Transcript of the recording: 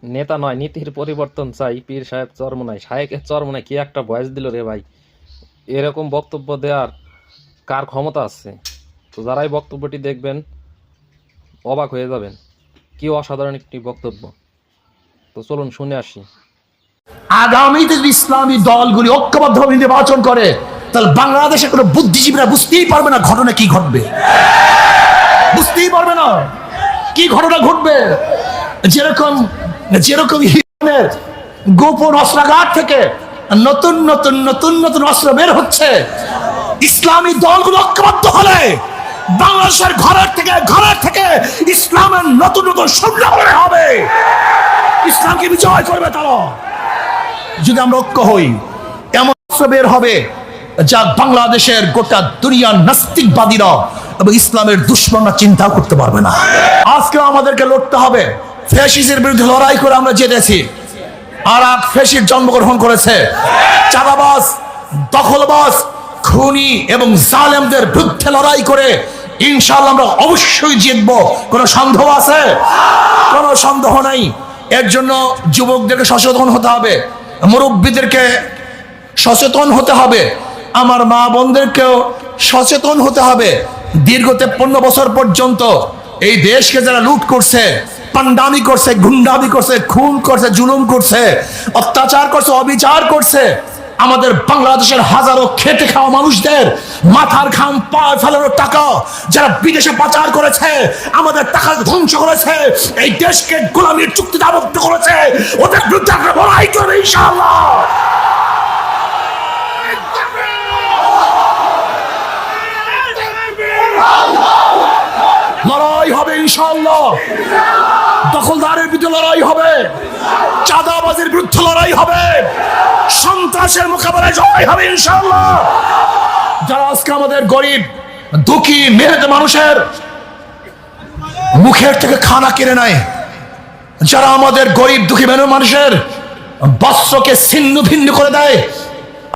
নেতা নয়, নীতির পরিবর্তন চাই। পীর সাহেব চরমোনাই, শায়েকের চরমোনাই কি একটা ভয়েস দিল রে ভাই! এরকম বক্তব্য দেওয়ার কার ক্ষমতা আছে? তো যারাই বক্তব্যটি দেখবেন অবাক হয়ে যাবেন, কি অসাধারণ একটি বক্তব্য। তো চলুন শুনে আসি। আগামীতে যদি ইসলামী দলগুলি ঐক্যবদ্ধভাবে নির্বাচন করে, তাহলে বাংলাদেশে কোনো বুদ্ধিজীবীরা বুঝতেই পারবে না ঘটনা কি ঘটবে, বুঝতেই পারবে না কি ঘটনা ঘটবে। যেরকম যেরকম ইরানের গোপন অস্ত্রাগার থেকে নতুন নতুন নতুন নতুন অস্ত্র বের হচ্ছে, ইসলামী দলগুলো ঐক্যবদ্ধ হলে বাংলাদেশের ঘরের থেকে ইসলামের নতুন নতুন সংগ্রাম হবে, ইসলামকে বিজয় করবে তারা। যদি আমরা ঐক্য হই, এমন অস্ত্র বের হবে যা বাংলাদেশের গোটা দুনিয়ার নাস্তিকবাদীরা এবং ইসলামের দুশ্মনরা চিন্তা করতে পারবে না। আজকে আমাদেরকে লড়তে হবে। ফ্যাসিস্টের বিরুদ্ধে লড়াই করে আমরা জিতেছি, আর এক ফ্যাসিস্ট জন্মগ্রহণ করেছে। চাঁদাবাজ, দখলবাজ, খুনি এবং জালেমদের বিরুদ্ধে লড়াই করে ইনশাআল্লাহ আমরা অবশ্যই জিতবো। কোনো সন্দেহ আছে? কোনো সন্দেহ নাই। এর জন্য যুবকদেরকে সচেতন হতে হবে, মুরব্বীদেরকে সচেতন হতে হবে, আমার মা বোনদেরকেও সচেতন হতে হবে। দীর্ঘ 53 বছর পর্যন্ত এই দেশকে যারা লুট করছে, পান্ডামি করছে, গুন্ডামি করছে, খুন করছে, জুলুম করছে, অত্যাচার করছে, অবিচার করছে, আমাদের বাংলাদেশের হাজারো খেটে খাওয়া মানুষদের মাথার ঘাম পায়ে ফেলানোর টাকা যারা বিদেশে পাচার করেছে, আমাদের টাকা ধ্বংস করেছে, এই দেশকে গোলামীর চুক্তিতে আবদ্ধ করেছে, ওদের বিরুদ্ধে আমরা লড়াই করব ইনশাআল্লাহ। লড়াই হবে ইনশাআল্লাহ। দখলদারের বিরুদ্ধে লড়াই হবে, চাঁদাবাজের বিরুদ্ধে লড়াই হবে, সন্ত্রাসের মোকাবেলায় জয় হবে ইনশাআল্লাহ। যারা আজকে আমাদের গরিব দুঃখী মেহনত মানুষের মুখের থেকে খানা কিনে নেয়, যারা আমাদের গরিব দুঃখী মেহনত মানুষের বস্ত্রকে ছিন্ন ভিন্ন করে দেয়,